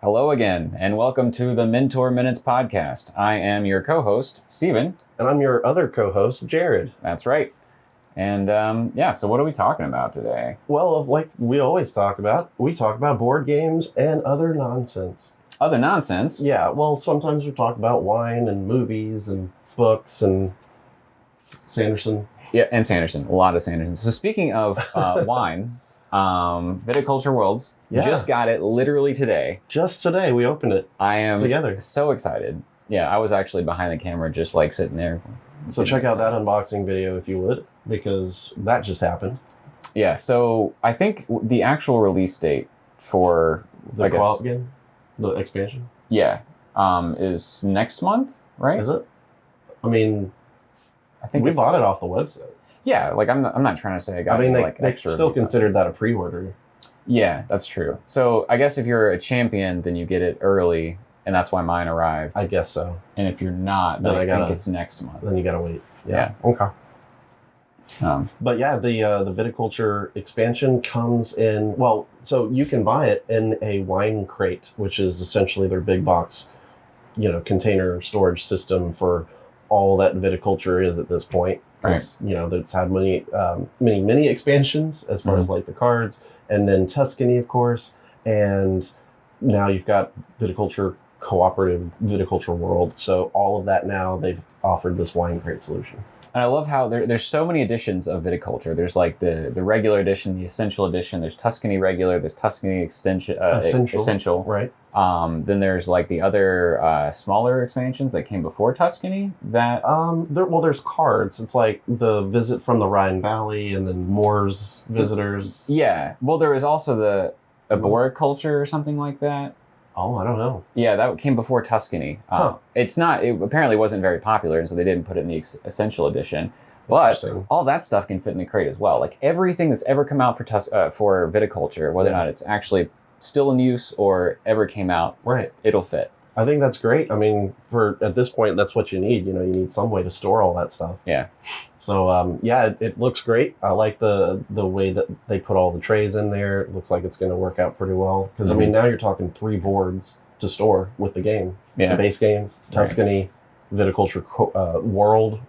Hello again, and welcome to the Mentor Minutes podcast. I am your co-host, Steven. And I'm your other co-host, Jared. That's right. And so what are we talking about today? Well, like we always talk about, we talk about board games and other nonsense. Other nonsense? Yeah, well, sometimes we talk about wine and movies and books and Sanderson. Yeah, and Sanderson. A lot of Sanderson. So speaking of wine, Viticulture Worlds, just got it literally today. Just today, we opened it. I am together. So excited. Yeah, I was actually behind the camera just like sitting there. So check out that unboxing video if you would, because that just happened. Yeah, so I think the actual release date for the co-op game, the expansion. Yeah, is next month, right? Is it? I mean, I think we bought it off the website. Yeah, like I'm not trying to say I got. I mean, like they extra still considered that a pre-order. Yeah, that's true. So I guess if you're a champion, then you get it early, and that's why mine arrived. I guess so. And if you're not, then I think it's next month. Then you gotta wait. Yeah. Okay. But yeah, the Viticulture expansion comes in, well, so you can buy it in a wine crate, which is essentially their big box, container storage system for all that Viticulture is at this point. Right. That's had many expansions as far as like the cards, and then Tuscany, of course, and now you've got Viticulture Cooperative Viticulture World. So all of that now they've offered this wine crate solution. And I love how there's so many editions of Viticulture. There's like the regular edition, the essential edition. There's Tuscany regular. There's Tuscany essential. Right. Then there's like the other smaller expansions that came before Tuscany. That there's cards. It's like the Visit from the Rhine Valley, and then Moore's Visitors. Yeah. Well, there was also the Arboriculture or something like that. Oh, I don't know. Yeah, that came before Tuscany. It apparently wasn't very popular, and so they didn't put it in the essential edition. But all that stuff can fit in the crate as well. Like everything that's ever come out for Viticulture, whether or not it's actually still in use or ever came out, right, it'll fit. I think that's great. I mean, at this point, that's what you need. You need some way to store all that stuff. Yeah. So, it looks great. I like the way that they put all the trays in there. It looks like it's going to work out pretty well. Because, I mean, now you're talking 3 boards to store with the game. Yeah. The base game, Tuscany, Viticulture World.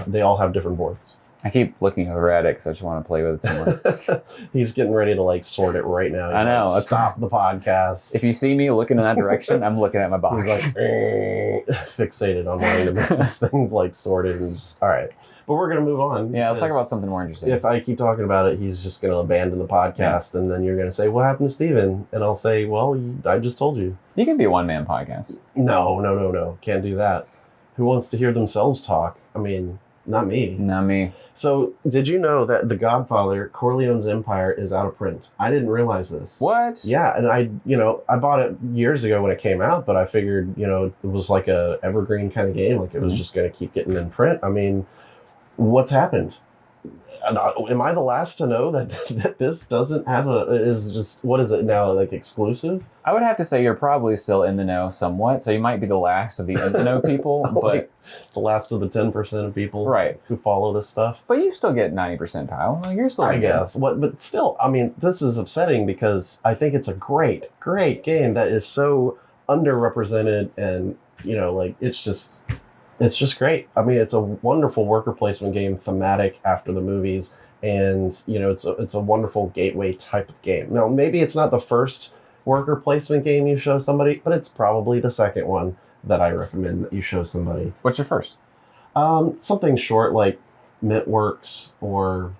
They all have different boards. I keep looking over at it because I just want to play with it some more. He's getting ready to sort it right now. I know. Stop the podcast. If you see me looking in that direction, I'm looking at my box. He's fixated on wanting to make this thing sorted and just, all right. But we're going to move on. Yeah, let's talk about something more interesting. If I keep talking about it, he's just going to abandon the podcast, and then you're going to say, what happened to Steven? And I'll say, well, I just told you. You can be a one-man podcast. No. Can't do that. Who wants to hear themselves talk? I mean, not me. Not me. So, did you know that The Godfather, Corleone's Empire, is out of print? I didn't realize this. What? Yeah, and I bought it years ago when it came out, but I figured, it was like a evergreen kind of game, like it was just going to keep getting in print. I mean, what's happened? Am I the last to know that this doesn't have is just, what is it now, like exclusive? I would have to say you're probably still in the know somewhat, so you might be the last of the in the know people, but like the last of the 10% of people who follow this stuff. But you still get 90 percentile. Like you're still I guess. But still, I mean, this is upsetting because I think it's a great game that is so underrepresented, and it's just great. I mean, it's a wonderful worker placement game, thematic after the movies, and it's a wonderful gateway type of game. Now, maybe it's not the first worker placement game you show somebody, but it's probably the second one that I recommend that you show somebody. What's your first? Something short like Mintworks, or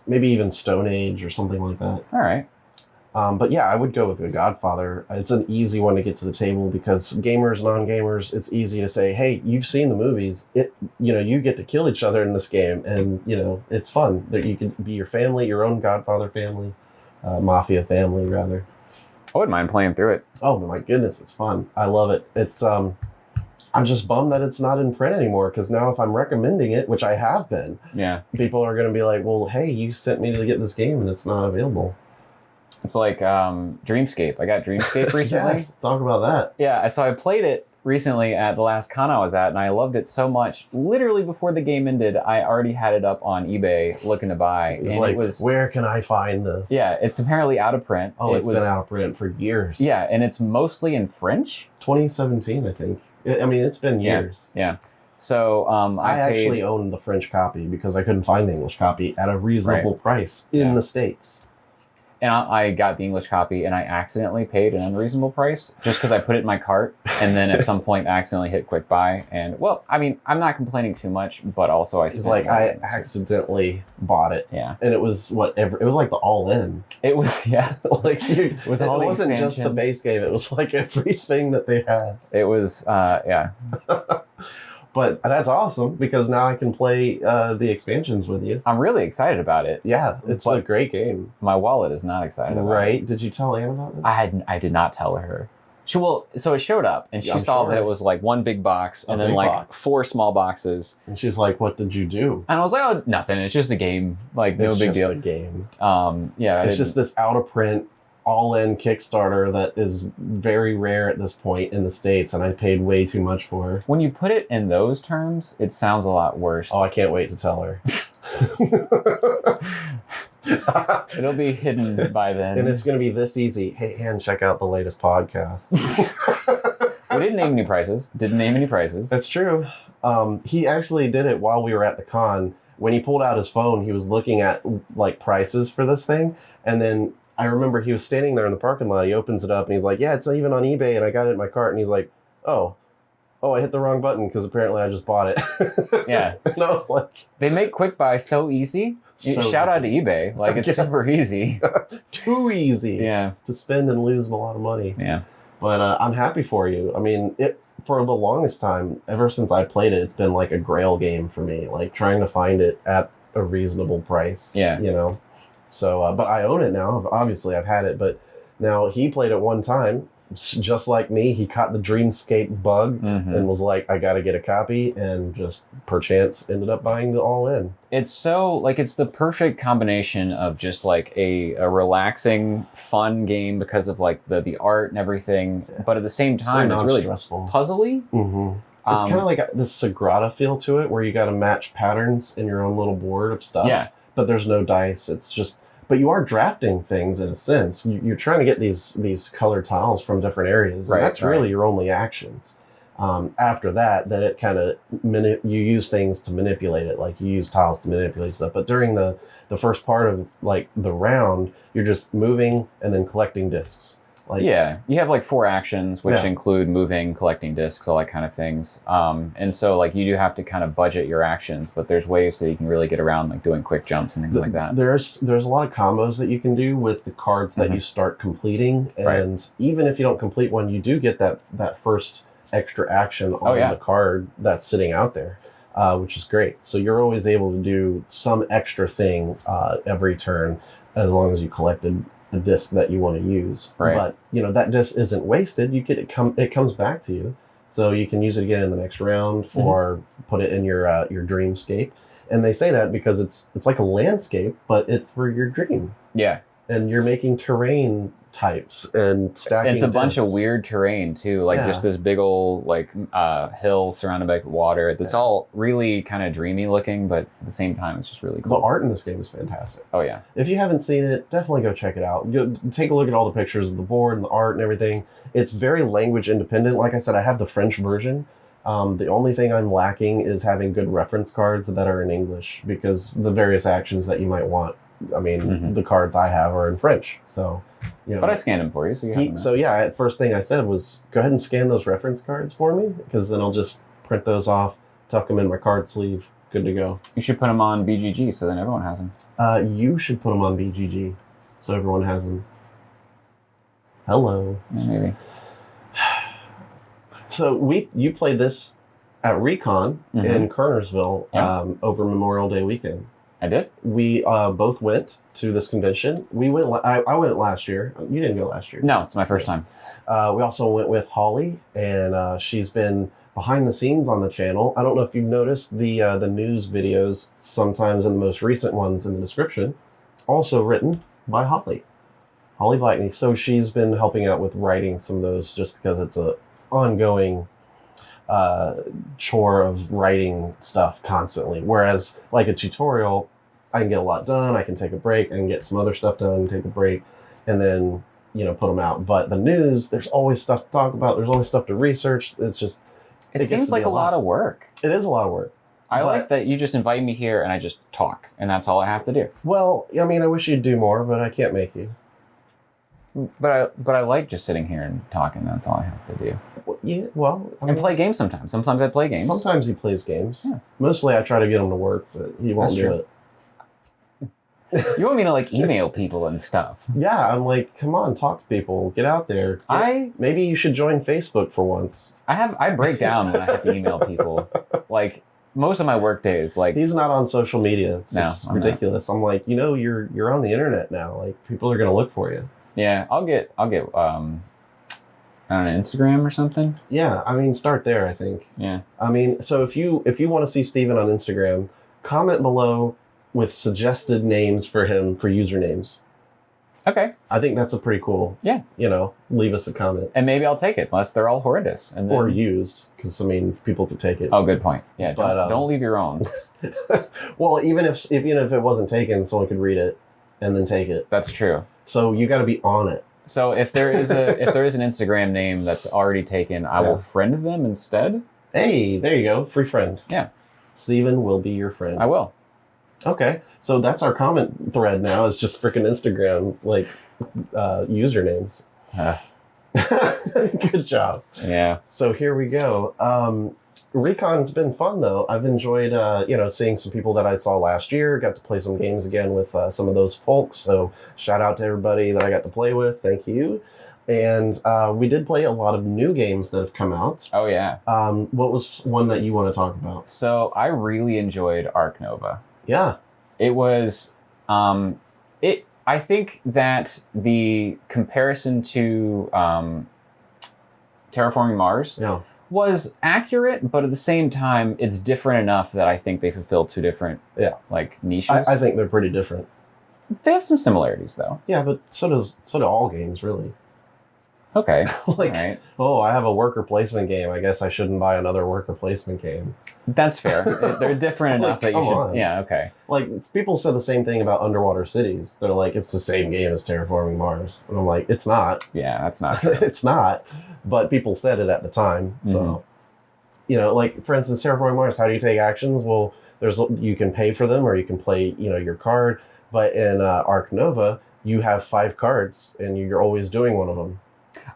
maybe even Stone Age or something like that. All right. But yeah, I would go with The Godfather. It's an easy one to get to the table because gamers, non-gamers, it's easy to say, hey, you've seen the movies. You get to kill each other in this game, and it's fun. That you can be your family, your own Godfather family, mafia family rather. I wouldn't mind playing through it. Oh my goodness, it's fun. I love it. It's I'm just bummed that it's not in print anymore, because now if I'm recommending it, which I have been, people are going to be like, well, hey, you sent me to get this game and it's not available. It's like Dreamscape. I got Dreamscape recently. Yes, talk about that. Yeah, so I played it recently at the last con I was at, and I loved it so much. Literally before the game ended, I already had it up on eBay looking to buy. It's like, where can I find this? Yeah, it's apparently out of print. Oh, it's been out of print for years. Yeah, and it's mostly in French. 2017, I think. I mean, it's been years. Yeah. So I actually owned the French copy because I couldn't find the English copy at a reasonable price in the States. And I got the English copy, and I accidentally paid an unreasonable price just because I put it in my cart, and then at some point accidentally hit quick buy. And well, I mean, I'm not complaining too much, but also I spent I accidentally bought it. Yeah. And it was it was like the all-in. It was, yeah. Like it wasn't just the base game. It was like everything that they had. It was, yeah. But that's awesome because now I can play the expansions with you. I'm really excited about it. Yeah, it's a great game. My wallet is not excited about it. Right? Did you tell Anne about it? I did not tell her. So it showed up, and she saw that it was like one big box and then like 4 small boxes. And she's like, "What did you do?" And I was like, "Oh, nothing. It's just a game. Like no big deal." It's just a game. Yeah. It's just this out of print, all-in Kickstarter that is very rare at this point in the States, and I paid way too much for. When you put it in those terms, it sounds a lot worse. Oh, I can't wait to tell her. It'll be hidden by then. And it's going to be this easy. Hey, Ann, check out the latest podcast. We didn't name any prices. That's true. He actually did it while we were at the con. When he pulled out his phone, he was looking at like prices for this thing, and then I remember he was standing there in the parking lot. He opens it up and he's like, "Yeah, it's even on eBay," and I got it in my cart. And he's like, "Oh, I hit the wrong button because apparently I just bought it." Yeah. And I was like, they make quick buy so easy. Shout out to eBay. Like, it's super easy. Too easy. Yeah. To spend and lose a lot of money. Yeah. But I'm happy for you. I mean, for the longest time, ever since I played it, it's been like a grail game for me. Like trying to find it at a reasonable price. Yeah. You know? So, but I own it now. Obviously, I've had it. But now he played it one time. Just like me, he caught the Dreamscape bug and was like, I got to get a copy, and just perchance ended up buying the all-in. It's so, like, it's the perfect combination of just like a relaxing, fun game because of like the art and everything, but at the same time, it's really stressful, puzzly. It's kind of like this Sagrada feel to it, where you got to match patterns in your own little board of stuff. Yeah. But there's no dice. It's just, but you are drafting things in a sense. You're trying to get these colored tiles from different areas. And that's really your only actions. After that, then it kind of, you use things to manipulate it. Like you use tiles to manipulate stuff. But during the first part of like the round, you're just moving and then collecting discs. Like, yeah, you have like 4 actions, which include moving, collecting discs, all that kind of things. And so like you do have to kind of budget your actions, but there's ways that you can really get around, like doing quick jumps and things like that. There's a lot of combos that you can do with the cards that you start completing, and even if you don't complete one, you do get that first extra action on the card that's sitting out there, which is great. So you're always able to do some extra thing every turn, as long as you collected the disc that you want to use. Right. But you know that disc isn't wasted. You get it comes back to you, so you can use it again in the next round, or put it in your dreamscape. And they say that because it's like a landscape, but it's for your dream. Yeah. And you're making terrain types and stacking. It's a bunch of weird terrain too, like just this big old like hill surrounded by water. It's all really kind of dreamy looking, but at the same time, it's just really cool. The art in this game is fantastic. Oh yeah. If you haven't seen it, definitely go check it out. Take a look at all the pictures of the board and the art and everything. It's very language independent. Like I said, I have the French version. The only thing I'm lacking is having good reference cards that are in English, because the various actions that you might want, I mean, the cards I have are in French. So, you know. But I scanned them for you, so you have them. So yeah, first thing I said was, go ahead and scan those reference cards for me, because then I'll just print those off, tuck them in my card sleeve, good to go. You should put them on BGG, so then everyone has them. You should put them on BGG, so everyone has them. Hello. Yeah, maybe. So you played this at ReCon in Kernersville over Memorial Day weekend. I did. We both went to this convention. We went. I went last year. You didn't go last year. No, it's my first time. We also went with Holly, and she's been behind the scenes on the channel. I don't know if you've noticed the news videos, sometimes in the most recent ones in the description, also written by Holly Blackney. So she's been helping out with writing some of those, just because it's a ongoing chore of writing stuff constantly. Whereas like a tutorial, I can get a lot done. I can take a break. I can get some other stuff done, take a break, and then, you know, put them out. But the news, there's always stuff to talk about. There's always stuff to research. It's just... It seems like a lot of work. It is a lot of work. I like that you just invite me here and I just talk, and that's all I have to do. Well, I mean, I wish you'd do more, but I can't make you. But I like just sitting here and talking. That's all I have to do. Yeah, well... I mean, play games sometimes. Sometimes I play games. Sometimes he plays games. Yeah. Mostly I try to get him to work, but he won't do it. You want me to like email people and stuff? Yeah, I'm like, come on, talk to people, get out there. Maybe you should join Facebook for once. I break down when I have to email people. Like most of my work days, like he's not on social media. It's ridiculous. I'm like, you know, you're on the internet now. Like people are gonna look for you. Yeah, I'll get I don't know, Instagram or something. Yeah, I mean, start there. I think. Yeah. I mean, so if you want to see Steven on Instagram, comment below with suggested names for him for usernames. Okay. I think that's a pretty cool. Yeah. You know, leave us a comment. And maybe I'll take it, unless they're all horrendous. And then... Or used, because I mean, people could take it. Oh, good point. Yeah, but don't leave your own. Well, even if it wasn't taken, someone could read it and then take it. That's true. So you got to be on it. So if there is an Instagram name that's already taken, I will friend them instead. Hey, there you go, free friend. Yeah. Steven will be your friend. I will. Okay, so that's our comment thread now. It's just freaking Instagram, like, usernames. Good job. Yeah. So here we go. ReCon's been fun, though. I've enjoyed, seeing some people that I saw last year. Got to play some games again with some of those folks. So shout out to everybody that I got to play with. Thank you. And we did play a lot of new games that have come out. Oh, yeah. What was one that you want to talk about? So I really enjoyed Ark Nova. Yeah. It was, I think that the comparison to Terraforming Mars was accurate, but at the same time, it's different enough that I think they fulfill two different niches. I think they're pretty different. They have some similarities, though. Yeah, but so do all games, really. Okay. Like, right. Oh, I have a worker placement game. I guess I shouldn't buy another worker placement game. That's fair. They're different enough that you should. On. Yeah. Okay. Like people said the same thing about Underwater Cities. They're like, it's the same game as Terraforming Mars, and I'm like, it's not. Yeah, that's not true. It's not. But people said it at the time. So, like for instance, Terraforming Mars. How do you take actions? Well, you can pay for them, or you can play your card. But in Ark Nova, you have 5 cards, and you're always doing one of them.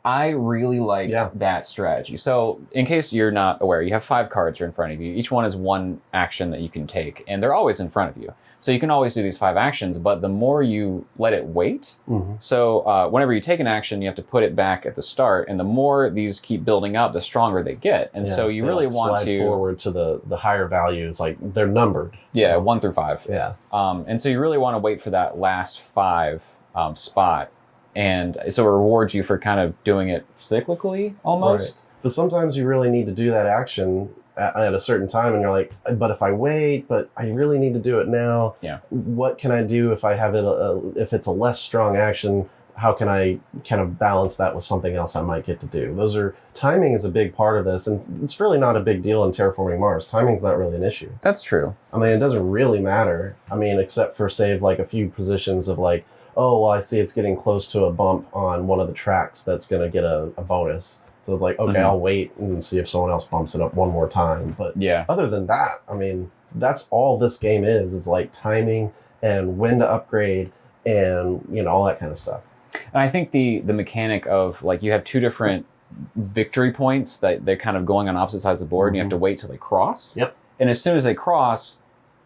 I really liked that strategy. So in case you're not aware, you have 5 cards in front of you. Each one is one action that you can take, and they're always in front of you. So you can always do these 5 actions, but the more you let it wait, so whenever you take an action, you have to put it back at the start, and the more these keep building up, the stronger they get. And so you really want to... forward to the higher values, like they're numbered. Yeah, 1 through 5. Yeah. And so you really want to wait for that last 5 spot. And so it rewards you for kind of doing it cyclically, almost. Right. But sometimes you really need to do that action at a certain time, and you're like, but if I wait, but I really need to do it now. Yeah. What can I do if I have it? If it's a less strong action, how can I kind of balance that with something else I might get to do? Timing is a big part of this, and it's really not a big deal in Terraforming Mars. Timing's not really an issue. That's true. I mean, it doesn't really matter. I mean, except for save like a few positions of like, oh, well, I see it's getting close to a bump on one of the tracks that's going to get a bonus. So it's like, okay, I'll wait and see if someone else bumps it up one more time. But other than that, I mean, that's all this game is like timing and when to upgrade and, all that kind of stuff. And I think the mechanic of, like, you have 2 different victory points that they're kind of going on opposite sides of the board, and you have to wait till they cross. Yep. And as soon as they cross,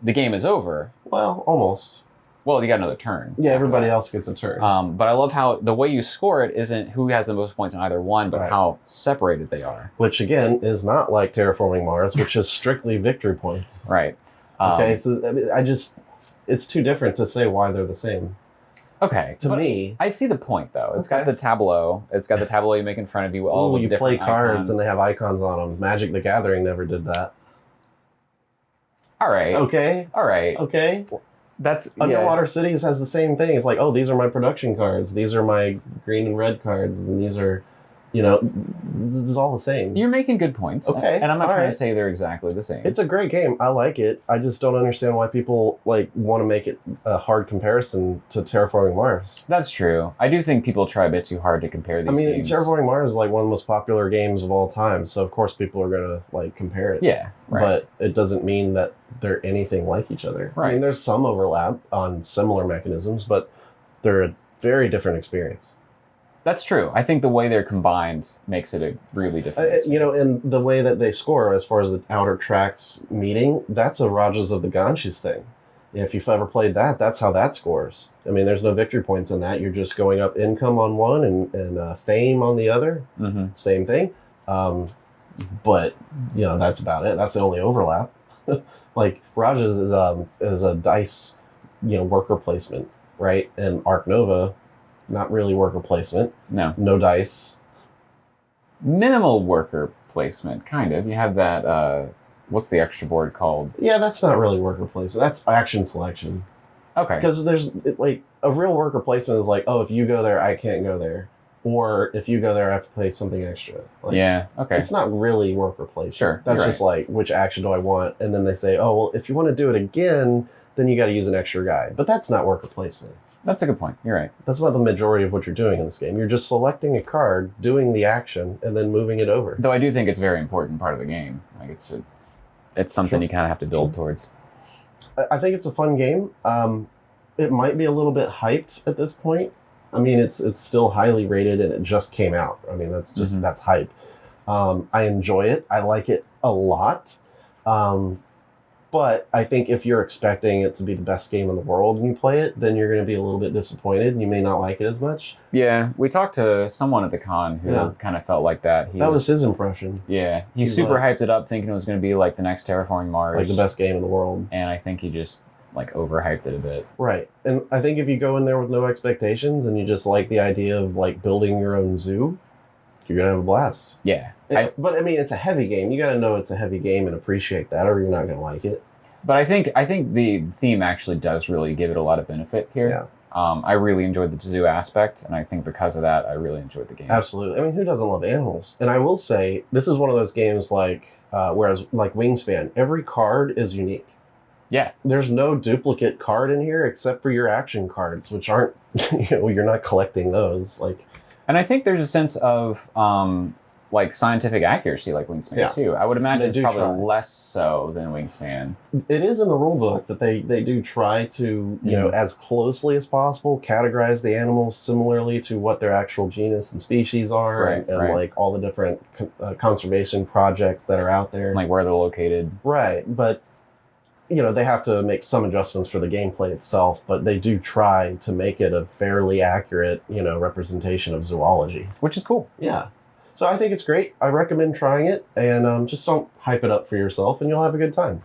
the game is over. Well, almost. Well, you got another turn. Yeah, everybody else gets a turn. But I love how the way you score it isn't who has the most points on either one, but how separated they are. Which, again, is not like Terraforming Mars, which is strictly victory points. Right. Okay, so it's too different to say why they're the same. Okay. To me. I see the point, though. It's got the tableau. It's got the tableau you make in front of you. All the different you play cards icons. And they have icons on them. Magic the Gathering never did that. All right. Okay. All right. Okay. That's Underwater Cities has the same thing. It's like, oh, these are my production cards. These are my green and red cards, and these are, You know, this is all the same. You're making good points. Okay. And I'm not trying to say they're exactly the same. It's a great game. I like it. I just don't understand why people like want to make it a hard comparison to Terraforming Mars. That's true. I do think people try a bit too hard to compare these games. Terraforming Mars is like one of the most popular games of all time, so of course people are going to like compare it. Yeah, right. But it doesn't mean that they're anything like each other. Right. I mean, there's some overlap on similar mechanisms, but they're a very different experience. That's true. I think the way they're combined makes it a really different experience. You know, and the way that they score as far as the outer tracks meeting, that's a Rajas of the Ganges thing. If you've ever played that, that's how that scores. I mean, there's no victory points in that. You're just going up income on one and fame on the other. Mm-hmm. Same thing. But, you know, that's about it. That's the only overlap. Like, Rajas is a dice, you know, worker placement, right? And Ark Nova, not really worker placement. No dice. Minimal worker placement, kind of. You have that, what's the extra board called? Yeah, that's not really worker placement. That's action selection. Okay. Because there's, like, a real worker placement is like, oh, if you go there, I can't go there. Or if you go there, I have to play something extra. Like, yeah, okay. It's not really worker placement. Sure. That's just like, which action do I want? And then they say, oh, well, if you want to do it again, then you got to use an extra guy. But that's not worker placement. That's a good point. You're right. That's not the majority of what you're doing in this game. You're just selecting a card, doing the action, and then moving it over. Though I do think it's a very important part of the game. Like it's something you kind of have to build towards. I think it's a fun game. It might be a little bit hyped at this point. I mean, it's still highly rated, and it just came out. I mean, that's just that's hype. I enjoy it. I like it a lot. But I think if you're expecting it to be the best game in the world and you play it, then you're going to be a little bit disappointed and you may not like it as much. Yeah, we talked to someone at the con who kind of felt like that. That was his impression. Yeah, he super hyped it up thinking it was going to be like the next Terraforming Mars. Like the best game in the world. And I think he just like overhyped it a bit. Right. And I think if you go in there with no expectations and you just like the idea of like building your own zoo, you're going to have a blast. Yeah. But I mean, it's a heavy game. You got to know it's a heavy game and appreciate that, or you're not going to like it. But I think the theme actually does really give it a lot of benefit here. Yeah. I really enjoyed the zoo aspect, and I think because of that, I really enjoyed the game. Absolutely. I mean, who doesn't love animals? And I will say, this is one of those games like, whereas like Wingspan, every card is unique. Yeah. There's no duplicate card in here except for your action cards, which aren't, you know, you're not collecting those. Like, and I think there's a sense of like scientific accuracy like Wingspan too. I would imagine it's probably less so than Wingspan. It is in the rule book that they do try to, you know, as closely as possible categorize the animals similarly to what their actual genus and species are, and like all the different conservation projects that are out there. Like where they're located. Right, but you know, they have to make some adjustments for the gameplay itself, but they do try to make it a fairly accurate, you know, representation of zoology. Which is cool. Yeah. So I think it's great. I recommend trying it, and just don't hype it up for yourself, and you'll have a good time.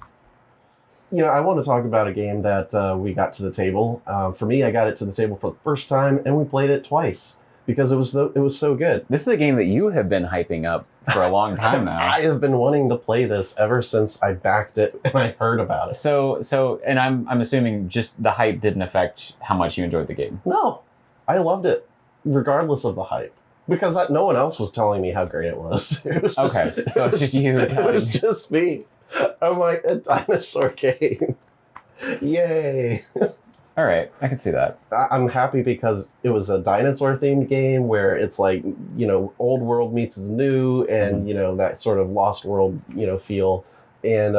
You know, I want to talk about a game that we got to the table. For me, I got it to the table for the first time, and we played it twice because it was so good. This is a game that you have been hyping up for a long time now. I have been wanting to play this ever since I backed it and I heard about it. So, and I'm assuming just the hype didn't affect how much you enjoyed the game. No, I loved it, regardless of the hype. Because no one else was telling me how great it was. It was just, okay, so it's just you. It was just me. I'm like, a dinosaur game. Yay. All right, I can see that. I'm happy because it was a dinosaur-themed game where it's like, you know, old world meets new and, you know, that sort of lost world, you know, feel and,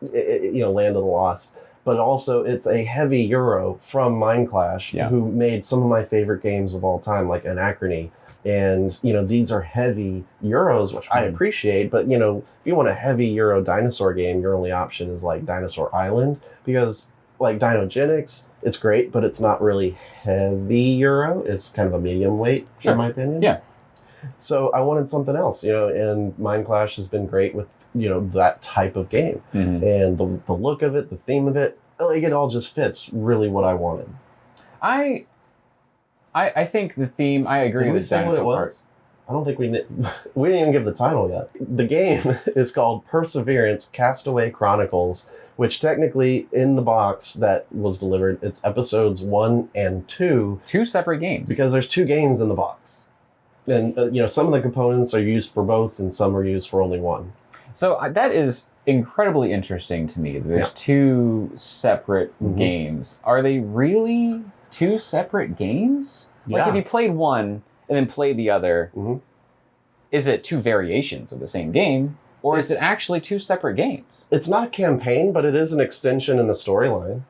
you know, Land of the Lost. But also it's a heavy Euro from Mindclash, who made some of my favorite games of all time, like Anachrony. And, you know, these are heavy Euros, which I appreciate. But, you know, if you want a heavy Euro dinosaur game, your only option is like Dinosaur Island. Because, like Dinogenics, it's great, but it's not really heavy Euro. It's kind of a medium weight, in my opinion. Yeah. So I wanted something else, you know, and Mindclash has been great with, you know, that type of game. And the look of it, the theme of it, like it all just fits really what I wanted. I think the theme, I agree with the dinosaur part. I don't think we didn't even give the title yet. The game is called Perseverance Castaway Chronicles, which technically in the box that was delivered, it's episodes 1 and 2. 2 separate games. Because there's 2 games in the box. And some of the components are used for both, and some are used for only one. So that is incredibly interesting to me. There's two separate games. Are they really two separate games? Like if you played one and then played the other, is it two variations of the same game? Or is it actually two separate games? It's not a campaign, but it is an extension in the storyline.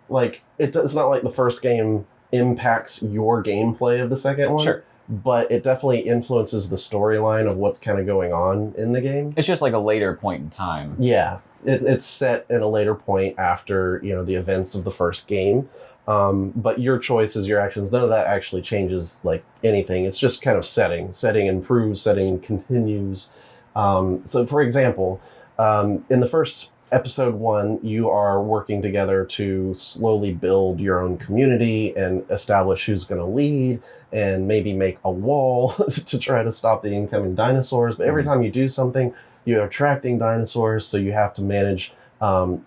Like, it's not like the first game impacts your gameplay of the second one. Sure. But it definitely influences the storyline of what's kind of going on in the game. It's just like a later point in time. Yeah. It's set in a later point after, the events of the first game. But your choices, your actions, none of that actually changes like anything. It's just kind of setting. Setting improves, setting continues. So for example, in the first episode 1, you are working together to slowly build your own community and establish who's going to lead and maybe make a wall to try to stop the incoming dinosaurs. But every time you do something, you're attracting dinosaurs, so you have to manage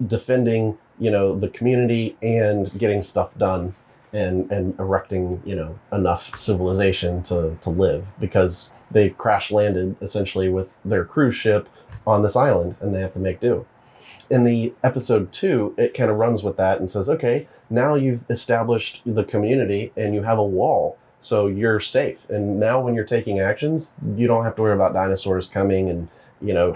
defending, the community and getting stuff done and erecting, enough civilization to live, because they crash landed essentially with their cruise ship on this island and they have to make do. In the episode 2, it kind of runs with that and says, okay, now you've established the community and you have a wall, so you're safe. And now when you're taking actions, you don't have to worry about dinosaurs coming and,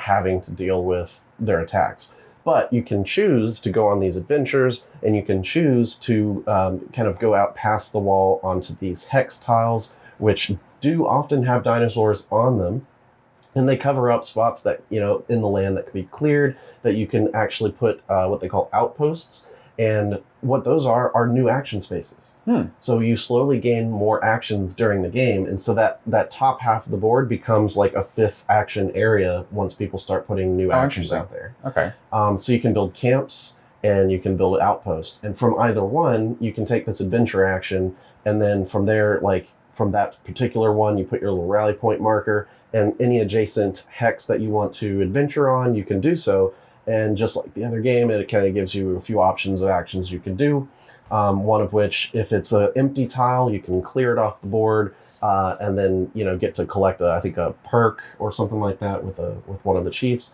having to deal with their attacks. But you can choose to go on these adventures, and you can choose to kind of go out past the wall onto these hex tiles, which do often have dinosaurs on them. And they cover up spots that, in the land that could be cleared, that you can actually put what they call outposts. And what those are new action spaces. So you slowly gain more actions during the game. And so that top half of the board becomes like a 5th action area once people start putting new actions out there. Okay. So you can build camps and you can build outposts. And from either one, you can take this adventure action. And then from there, like from that particular one, you put your little rally point marker, and any adjacent hex that you want to adventure on, you can do so. And just like the other game, it kind of gives you a few options of actions you can do. One of which, if it's an empty tile, you can clear it off the board and then get to collect I think a perk or something like that with one of the chiefs.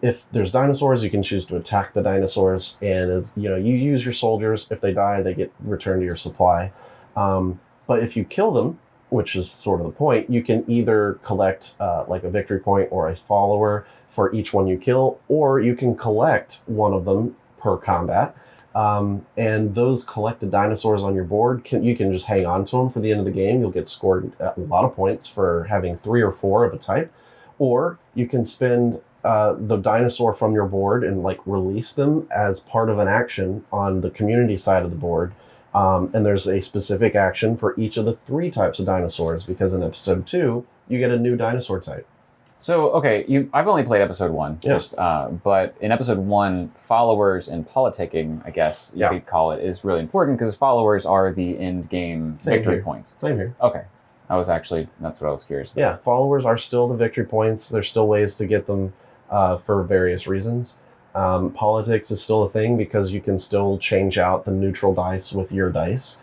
If there's dinosaurs, you can choose to attack the dinosaurs, and you use your soldiers. If they die, they get returned to your supply. But if you kill them, which is sort of the point, you can either collect like a victory point or a follower for each one you kill, or you can collect one of them per combat. And those collected dinosaurs on your board, you can just hang on to them for the end of the game. You'll get scored a lot of points for having 3 or 4 of a type. Or you can spend the dinosaur from your board and like release them as part of an action on the community side of the board. And there's a specific action for each of the 3 types of dinosaurs, because in episode 2, you get a new dinosaur type. So, okay, I've only played episode 1, but in episode 1, followers and politicking, I guess you could call it, is really important, because followers are the end game victory points. Same here. Okay. That's what I was curious about. Yeah, followers are still the victory points. There's still ways to get them for various reasons. Politics is still a thing, because you can still change out the neutral dice with your dice.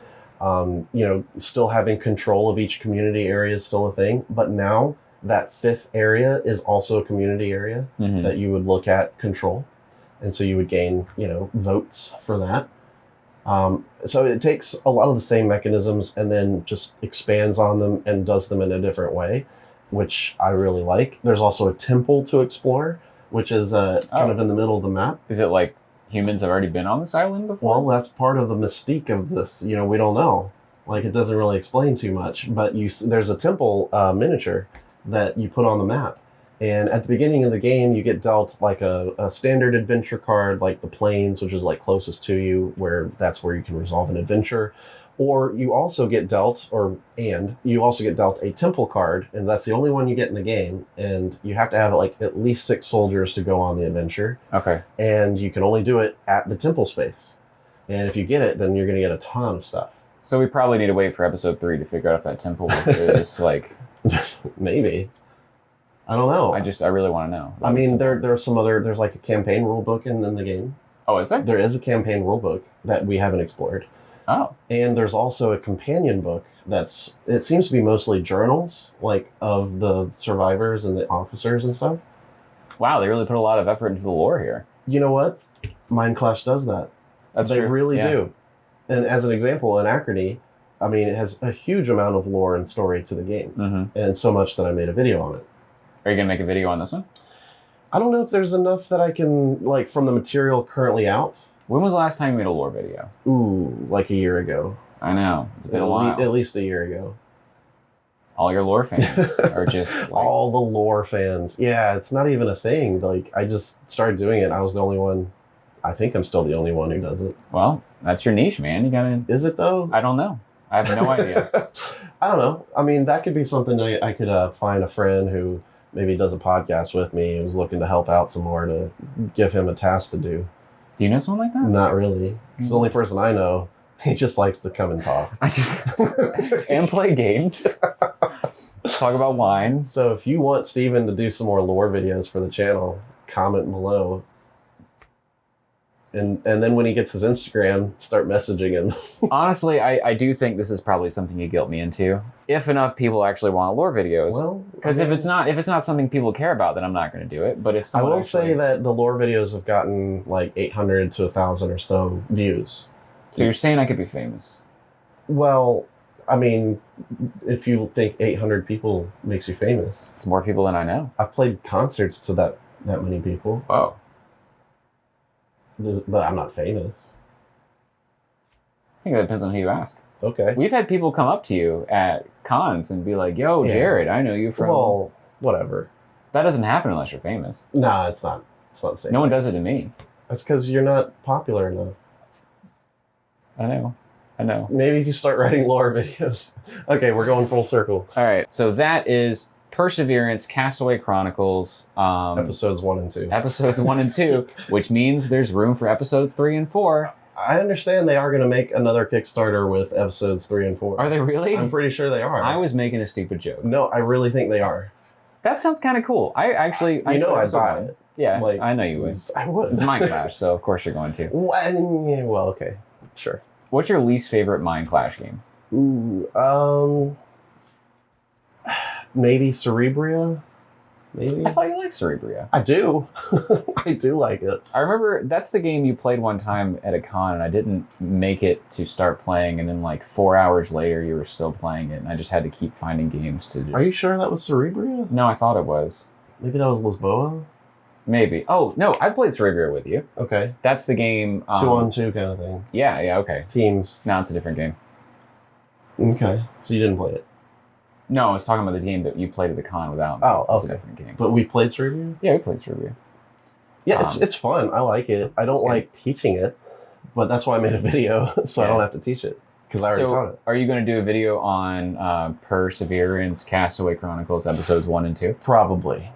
Still having control of each community area is still a thing, but now that 5th area is also a community area that you would look at control. And so you would gain, votes for that. So it takes a lot of the same mechanisms and then just expands on them and does them in a different way, which I really like. There's also a temple to explore, which is kind of in the middle of the map. Is it like humans have already been on this island before? Well, that's part of the mystique of this. We don't know. Like, it doesn't really explain too much. But there's a temple miniature that you put on the map. And at the beginning of the game, you get dealt like a standard adventure card, like the plains, which is like closest to you, that's where you can resolve an adventure. Or you also get dealt, a temple card, and that's the only one you get in the game. And you have to have like at least 6 soldiers to go on the adventure. Okay. And you can only do it at the temple space. And if you get it, then you're going to get a ton of stuff. So we probably need to wait for episode 3 to figure out if that temple is like... Maybe. I don't know. I really want to know. I mean, there's there's like a campaign rule book in the game. Oh, is there? There is a campaign rule book that we haven't explored. Oh. And there's also a companion book it seems to be mostly journals, like of the survivors and the officers and stuff. Wow, they really put a lot of effort into the lore here. You know what? Minecraft does that. They true. really do. And as an example, in Anachrony, I mean, it has a huge amount of lore and story to the game. And so much that I made a video on it. Are you going to make a video on this one? I don't know if there's enough that I can, like, from the material currently out. When was the last time you made a lore video? Ooh, like a year ago. I know. It's been a while. At least a year ago. All your lore fans are just... Like... All the lore fans. Yeah, it's not even a thing. Like, I just started doing it. I was the only one. I think I'm still the only one who does it. Well, that's your niche, man. You gotta... Is it, though? I don't know. I have no idea. I don't know. I mean, that could be something I could find a friend who maybe does a podcast with me who's looking to help out some more to give him a task to do. Do you know someone like that? Not really. It's the only person I know. He just likes to come and talk. And play games. Talk about wine. So if you want Steven to do some more lore videos for the channel, comment below. And then when he gets his Instagram, start messaging him. Honestly, I do think this is probably something you guilt me into. If enough people actually want lore videos. Well, because if it's not something people care about, then I'm not going to do it. But if someone I will say that the lore videos have gotten like 800 to 1,000 or so views. So you're saying I could be famous? Well, I mean, if you think 800 people makes you famous. It's more people than I know. I've played concerts to that many people. Oh. But I'm not famous. I think that depends on who you ask. Okay. We've had people come up to you at cons and be like, yo, Jared, I know you from... Well, whatever. That doesn't happen unless you're famous. Nah, it's not. It's not the same. No one does it to me. That's because you're not popular enough. I know. Maybe if you start writing lore videos. Okay, we're going full circle. All right, so that is Perseverance, Castaway Chronicles. Episodes 1 and 2. Episodes 1 and 2, which means there's room for episodes 3 and 4. I understand they are going to make another Kickstarter with episodes 3 and 4. Are they really? I'm pretty sure they are. I was making a stupid joke. No, I really think they are. That sounds kind of cool. I'd buy it. Yeah, like, I know you would. I would. It's Minecraft, so of course you're going to. Well, okay. Sure. What's your least favorite Minecraft game? Ooh, maybe Cerebria? Maybe? I thought you liked Cerebria. I do. I do like it. I remember that's the game you played one time at a con, and I didn't make it to start playing, and then like 4 hours later you were still playing it, and I just had to keep finding games to just... Are you sure that was Cerebria? No, I thought it was. Maybe that was Lisboa? Maybe. Oh, no, I played Cerebria with you. Okay. That's the game... 2-on-2 kind of thing. Yeah, okay. Teams. No, it's a different game. Okay. So you didn't play it? No, I was talking about the game that you played at the con without me. Oh, okay. It's a different game. But we played Cerebria? Yeah, we played Cerebria. Yeah, it's fun. I like it. I don't like teaching it, but that's why I made a video, so I don't have to teach it, because I already taught it. Are you going to do a video on Perseverance, Castaway Chronicles, episodes 1 and 2? Probably.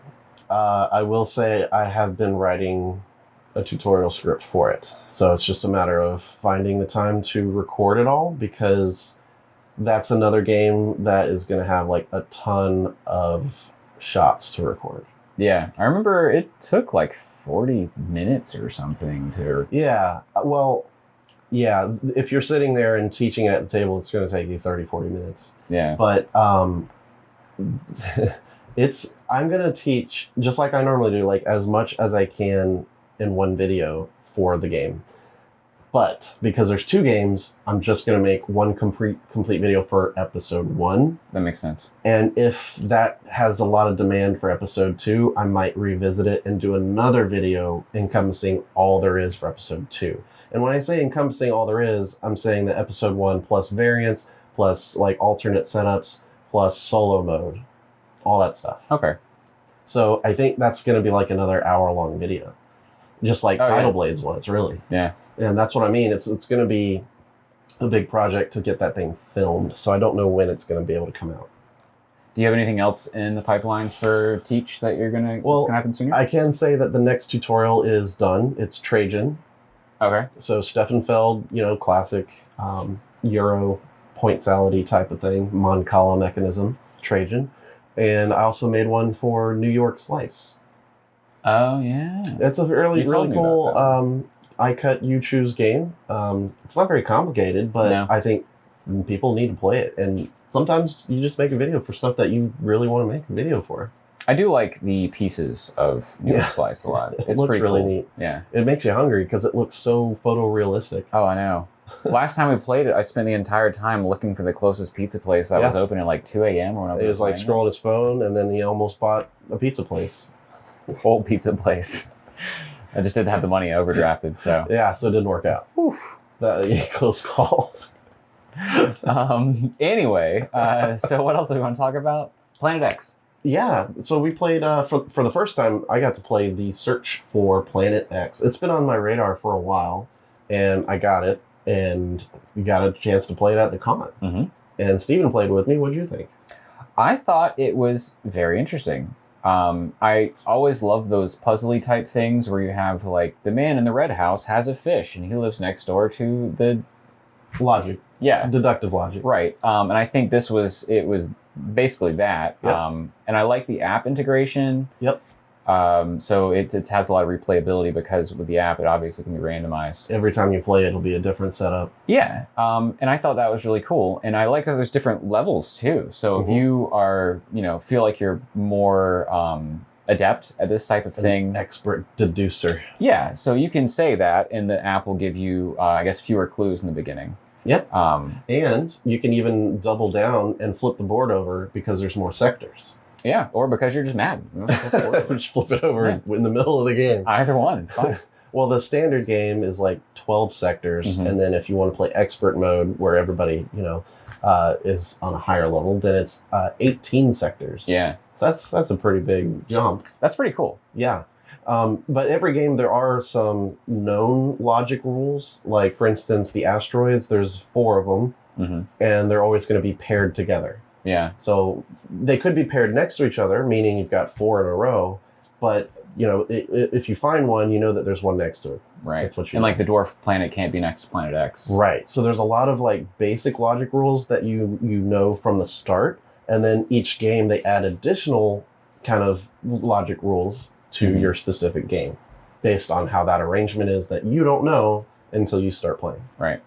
I will say I have been writing a tutorial script for it, so it's just a matter of finding the time to record it all, because that's another game that is going to have like a ton of shots to record. Yeah, I remember it took like 40 minutes or something to... Yeah, well, yeah, if you're sitting there and teaching it at the table, it's going to take you 30, 40 minutes. Yeah. But I'm going to teach, just like I normally do, like as much as I can in one video for the game. But because there's 2 games, I'm just going to make one complete video for episode 1. That makes sense. And if that has a lot of demand for episode 2, I might revisit it and do another video encompassing all there is for episode 2. And when I say encompassing all there is, I'm saying that episode 1 plus variants, plus like alternate setups, plus solo mode, all that stuff. Okay. So I think that's going to be like another hour-long video. Just like Tidal Blades was, really. Yeah. And that's what I mean. It's going to be a big project to get that thing filmed. So I don't know when it's going to be able to come out. Do you have anything else in the pipelines for Teach that you're going to happen sooner? I can say that the next tutorial is done. It's Trajan. Okay. So Steffenfeld, classic Euro point salad type of thing, Moncala mechanism, Trajan. And I also made one for New York Slice. Oh, yeah. It's a really cool I cut, you choose game. It's not very complicated, but No. I think people need to play it. And sometimes you just make a video for stuff that you really want to make a video for. I do like the pieces of New York Slice a lot. It It's looks pretty really cool. neat. Yeah. It makes you hungry because it looks so photorealistic. Oh, I know. Last time we played it, I spent the entire time looking for the closest pizza place that was open at like 2 a.m. or whenever. He was like scrolling his phone, and then he almost bought a pizza place. Whole pizza place. I just didn't have the money overdrafted, so. Yeah, so it didn't work out. Close call. Anyway, so what else do we want to talk about? Planet X. Yeah, so we played, for the first time, I got to play the Search for Planet X. It's been on my radar for a while, and I got it, and we got a chance to play it at the con. Mm-hmm. And Steven played with me. What did you think? I thought it was very interesting. I always love those puzzly type things where you have, like, the man in the red house has a fish, and he lives next door to the... Logic. Yeah. Deductive logic. Right. And I think it was basically that. Yep. And I like the app integration. Yep. So it has a lot of replayability because with the app, it obviously can be randomized. Every time you play it, it'll be a different setup. Yeah. And I thought that was really cool. And I like that there's different levels too. So if you are, feel like you're more adept at this type of thing. Expert deducer. Yeah. So you can say that and the app will give you, I guess, fewer clues in the beginning. Yep. And you can even double down and flip the board over because there's more sectors. Yeah, or because you're just mad. Just flip it over in the middle of the game. Either one, it's fine. Well, the standard game is like 12 sectors, and then if you want to play expert mode, where everybody is on a higher level, then it's 18 sectors. Yeah, so that's a pretty big jump. That's pretty cool. Yeah. But every game, there are some known logic rules. Like, for instance, the asteroids, there's 4 of them, and they're always going to be paired together. Yeah. So they could be paired next to each other, meaning you've got 4 in a row. But, if you find one, you know that there's one next to it. Right. That's what you and know. like the dwarf planet can't be next to Planet X. Right. So there's a lot of like basic logic rules that you know from the start. And then each game, they add additional kind of logic rules to your specific game based on how that arrangement is that you don't know until you start playing. Right.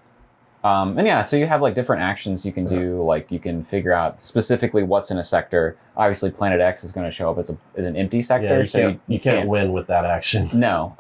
And yeah, so you have like different actions you can do. Like you can figure out specifically what's in a sector. Obviously, Planet X is going to show up as an empty sector. Yeah, you can't win with that action. No.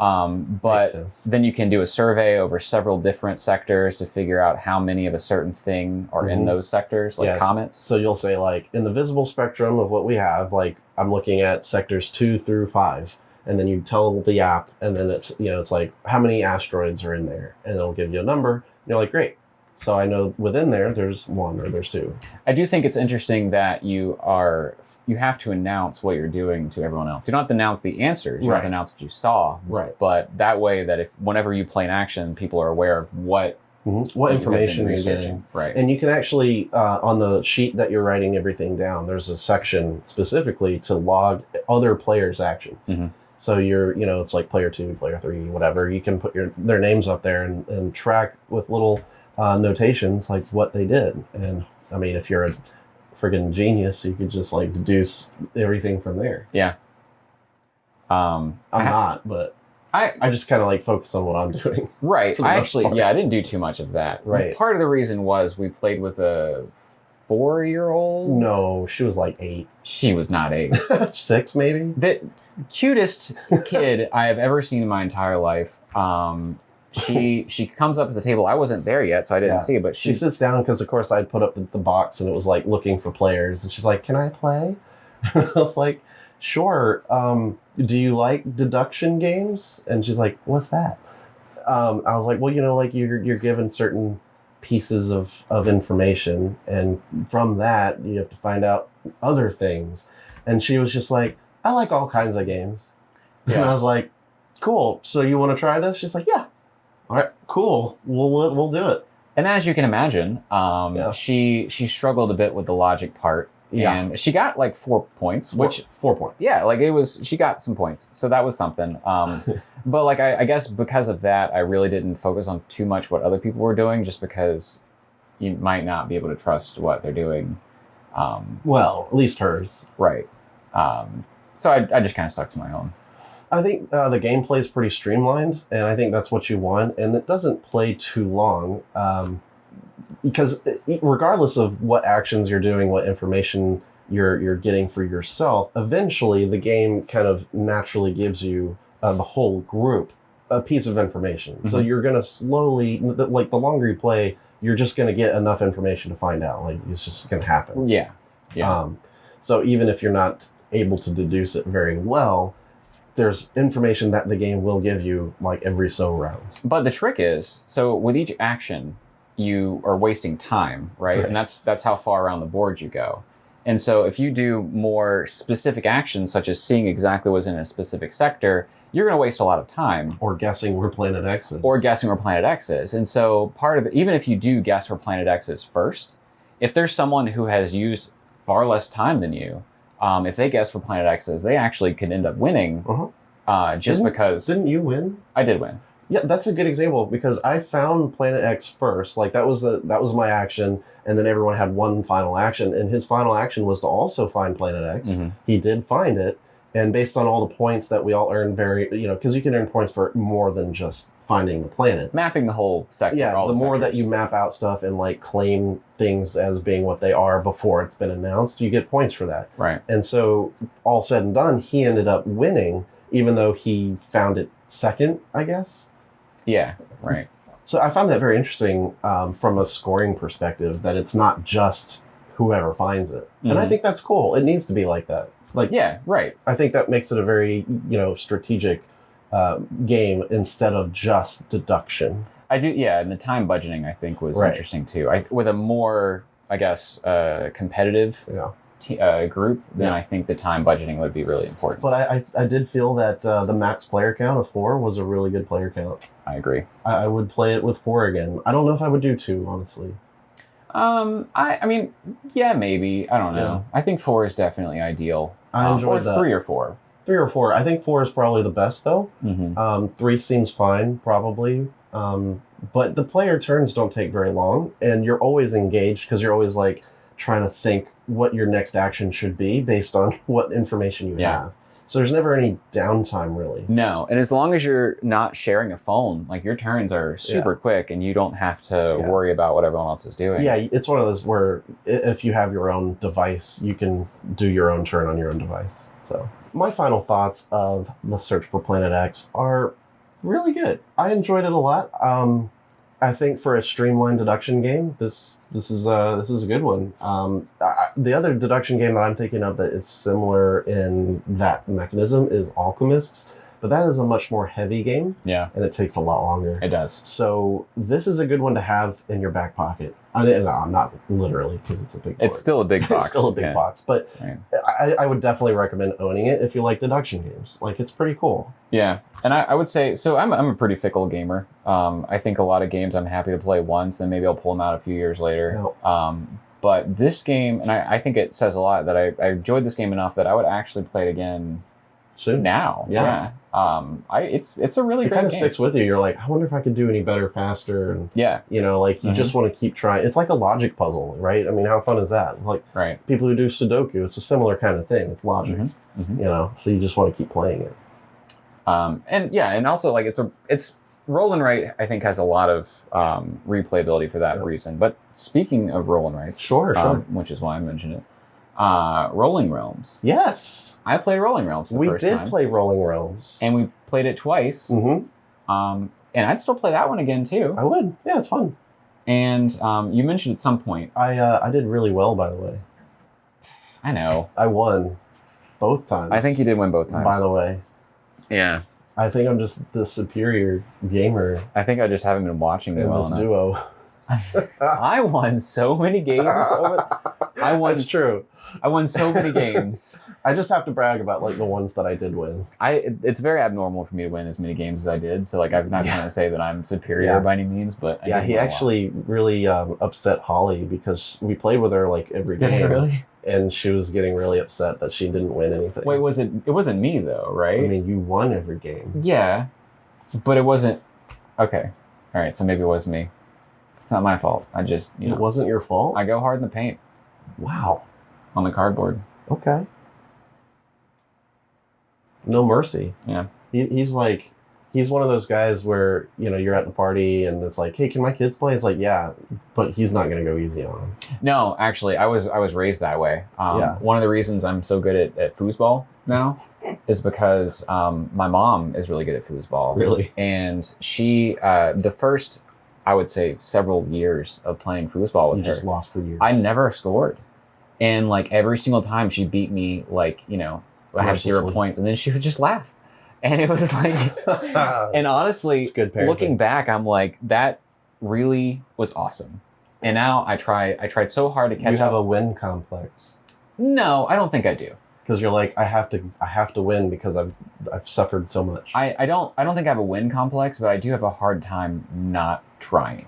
But then you can do a survey over several different sectors to figure out how many of a certain thing are in those sectors, like comets. So you'll say like in the visible spectrum of what we have, like I'm looking at sectors 2 through 5. And then you tell the app, and then it's like how many asteroids are in there, and it'll give you a number. And you're like, great. So I know within there's 1 or there's 2. I do think it's interesting that you have to announce what you're doing to everyone else. You don't have to announce the answers. You have to announce what you saw. Right. But that way that whenever you play an action, people are aware of what information you're getting. Right. And you can actually, on the sheet that you're writing everything down, there's a section specifically to log other players' actions. So it's like player 2, player 3, whatever. You can put their names up there and track with little notations like what they did. And I mean, if you're a friggin' genius, you could just like deduce everything from there. Yeah. I'm not, but I just kind of like focus on what I'm doing. Right. I didn't do too much of that. Right. Part of the reason was we played with a 4-year-old. No, she was like 8. She was not 8. 6 maybe. The cutest kid I have ever seen in my entire life. She comes up to the table. I wasn't there yet, so I didn't see it. But she sits down because, of course, I'd put up the box and it was like looking for players. And she's like, "Can I play?" I was like, "Sure." Do you like deduction games? And she's like, "What's that?" I was like, "Well, like you're given certain pieces of information, and from that you have to find out other things." And she was just like, "I like all kinds of games." Yeah. And I was like, "Cool. So you want to try this?" She's like, "Yeah." All right, cool. We'll do it. And as you can imagine, she struggled a bit with the logic part. Yeah. And she got like 4 points, which 4 points. Yeah, like she got some points. So that was something. But like I guess because of that, I really didn't focus on too much what other people were doing, just because you might not be able to trust what they're doing. Well, at least hers. Right. So I just kind of stuck to my own. I think the gameplay is pretty streamlined, and I think that's what you want. And it doesn't play too long, because regardless of what actions you're doing, what information you're getting for yourself, eventually the game kind of naturally gives you the whole group a piece of information. Mm-hmm. So you're going to slowly, like the longer you play, you're just going to get enough information to find out. Like it's just going to happen. Yeah. So even if you're not able to deduce it very well, there's information that the game will give you like every so rounds. But the trick is, so with each action, you are wasting time, right? And that's how far around the board you go. And so if you do more specific actions, such as seeing exactly what's in a specific sector, you're going to waste a lot of time. Or guessing where Planet X is. And so part of it, even if you do guess where Planet X is first, if there's someone who has used far less time than you, if they guess where Planet X is, they actually could end up winning because... Didn't you win? I did win. Yeah, that's a good example because I found Planet X first. Like that was my action, and then everyone had one final action, and his final action was to also find Planet X. Mm-hmm. He did find it, and based on all the points that we all earned, because you can earn points for more than just finding the planet. Mapping the whole sector. Yeah, the more that you map out stuff and like claim things as being what they are before it's been announced, you get points for that. Right. And so all said and done, he ended up winning, even though he found it second, I guess. Yeah, right. So I found that very interesting from a scoring perspective, that it's not just whoever finds it. Mm-hmm. And I think that's cool. It needs to be like that. Like, yeah, right. I think that makes it a very, strategic game instead of just deduction. I do, yeah, and the time budgeting, I think, was interesting too. With a more, I guess, competitive group, then I think the time budgeting would be really important. But I did feel that the max player count of 4 was a really good player count. I agree. I would play it with 4 again. I don't know if I would do 2, honestly. I mean, yeah, maybe. I don't know. Yeah. I think 4 is definitely ideal. I enjoyed that. 3 or 4. 3 or 4. I think 4 is probably the best, though. Mm-hmm. 3 seems fine, probably. But the player turns don't take very long, and you're always engaged because you're always like trying to think what your next action should be based on what information you have. So there's never any downtime, really. No, and as long as you're not sharing a phone, like your turns are super quick, and you don't have to worry about what everyone else is doing. Yeah, it's one of those where if you have your own device, you can do your own turn on your own device. So my final thoughts of the Search for Planet X are really good. I enjoyed it a lot. I think for a streamlined deduction game, this is a good one. The other deduction game that I'm thinking of that is similar in that mechanism is Alchemists, but that is a much more heavy game. Yeah, and it takes a lot longer. It does. So this is a good one to have in your back pocket. No, not literally, because it's a big board. It's still a big box. It's still a big box, but I would definitely recommend owning it if you like deduction games. Like, it's pretty cool. Yeah, and I would say, so I'm a pretty fickle gamer. I think a lot of games I'm happy to play once, then maybe I'll pull them out a few years later. No. But this game, and I think it says a lot, that I enjoyed this game enough that I would actually play it again soon. Now. Yeah. It's a really great game. It kind of sticks with you. You're like, I wonder if I could do any better faster. And you just want to keep trying. It's like a logic puzzle, right? I mean, how fun is that? Like people who do Sudoku, it's a similar kind of thing. It's logic, so you just want to keep playing it. And also like it's roll and write, I think, has a lot of replayability for that reason. But speaking of roll and writes, sure, which is why I mentioned it. Rolling Realms. Yes. I played Rolling Realms the first time. We did play Rolling Realms. And we played it twice. Mm-hmm. And I'd still play that one again, too. I would. Yeah, it's fun. And you mentioned at some point... I did really well, by the way. I know. I won both times. I think you did win both times. By the way. Yeah. I think I'm just the superior gamer. I think I just haven't been watching it well enough. In this duo. I won so many games. That's true. I won so many games. I just have to brag about like the ones that I did win. It's very abnormal for me to win as many games as I did. So like I'm not going to say that I'm superior by any means, but he actually really upset Holly because we played with her like every game. Really? And she was getting really upset that she didn't win anything. Wait, it wasn't me though, right? I mean, you won every game. Yeah, but it wasn't. Okay, all right. So maybe it was me. It's not my fault. I just It wasn't your fault? I go hard in the paint. Wow. On the cardboard. Okay. No mercy. Yeah. He's like, he's one of those guys where, you know, you're at the party and it's like, hey, can my kids play? It's like, yeah, but he's not going to go easy on him. No, actually, I was raised that way. Yeah. One of the reasons I'm so good at foosball now is because my mom is really good at foosball. Really? And she, the first, I would say, several years of playing foosball with You her, just lost for years. I never scored. And like every single time she beat me, like, you know, I had 0 points, and then she would just laugh. And it was like, and honestly, looking back, I'm like, that really was awesome. And now I tried so hard to catch up. You have a win complex. No, I don't think I do. Because you're like, I have to win because I've suffered so much. I don't think I have a win complex, but I do have a hard time not trying.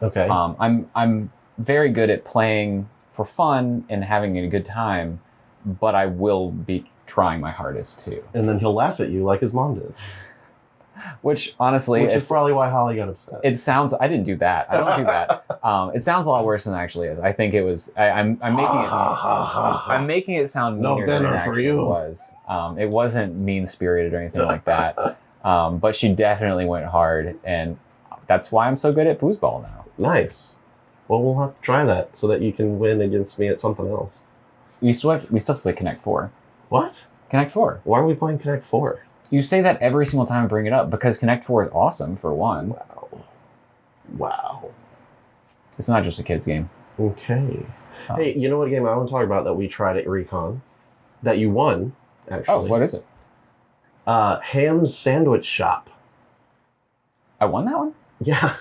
Okay. I'm very good at playing for fun and having a good time, but I will be trying my hardest too. And then he'll laugh at you like his mom did. Which honestly, is probably why Holly got upset. It sounds. I didn't do that. I don't do that. It sounds a lot worse than it actually is. I think it was. I'm making it. I'm making it sound meaner than it actually was. It wasn't mean spirited or anything like that. But she definitely went hard, and that's why I'm so good at foosball now. Nice. Well, we'll have to try that so that you can win against me at something else. We still have to play Connect 4. What? Connect 4. Why are we playing Connect 4? You say that every single time I bring it up because Connect 4 is awesome for one. Wow. It's not just a kid's game. Okay. Hey, you know what game I want to talk about that we tried at ReCon? That you won, actually. Oh, what is it? Ham's Sandwich Shop. I won that one? Yeah.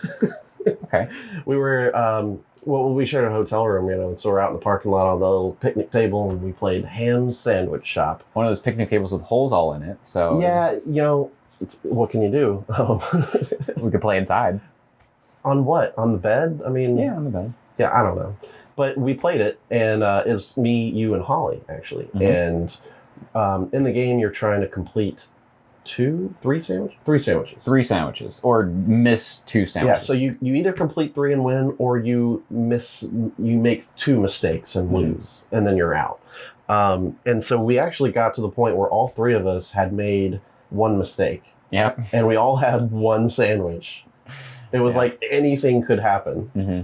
Okay. We were, we shared a hotel room, you know, and so we're out in the parking lot on the little picnic table, and we played Ham's Sandwich Shop. One of those picnic tables with holes all in it, so... Yeah, you know, what can you do? We could play inside. On what? On the bed? I mean... Yeah, on the bed. Yeah, I don't know. But we played it, and it's me, you, and Holly, actually. Mm-hmm. And in the game, you're trying to complete three sandwiches, or miss 2 sandwiches. Yeah, so you either complete 3 and win, or you make 2 mistakes and lose, and then you're out. And so we actually got to the point where all 3 of us had made 1 mistake. Yeah. And we all had 1 sandwich. It was like anything could happen. Mm-hmm.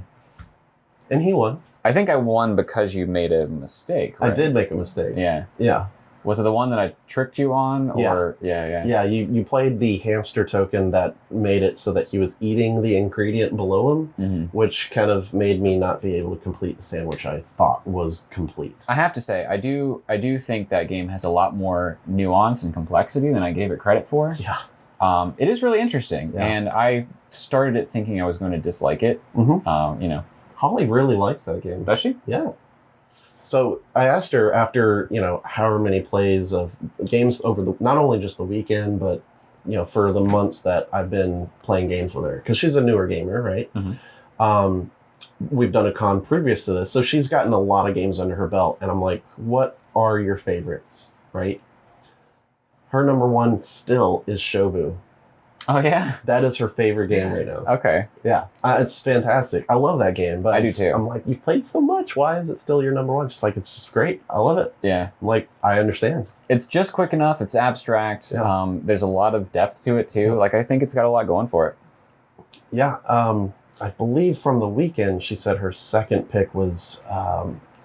And he won. I think I won because you made a mistake, right? I did make a mistake. Yeah. Yeah. Was it the one that I tricked you on? Or yeah, you played the hamster token that made it so that he was eating the ingredient below him, which kind of made me not be able to complete the sandwich I thought was complete. I have to say, I do think that game has a lot more nuance and complexity than I gave it credit for. Yeah. It is really interesting, and I started it thinking I was going to dislike it. Mm-hmm. You know, Holly really likes that game. Does she? Yeah. So I asked her after, you know, however many plays of games over not only just the weekend, but, you know, for the months that I've been playing games with her, because she's a newer gamer, right? Mm-hmm. We've done a con previous to this, so she's gotten a lot of games under her belt, and I'm like, what are your favorites, right? Her number 1 still is Shobu. Oh, yeah? That is her favorite game right now. Okay. Yeah. It's fantastic. I love that game. But I do too. I'm like, you've played so much. Why is it still your number 1? She's like, it's just great. I love it. Yeah. I'm like, I understand. It's just quick enough. It's abstract. Yeah. There's a lot of depth to it, too. Yeah. Like, I think it's got a lot going for it. Yeah. I believe from the weekend, she said her second pick was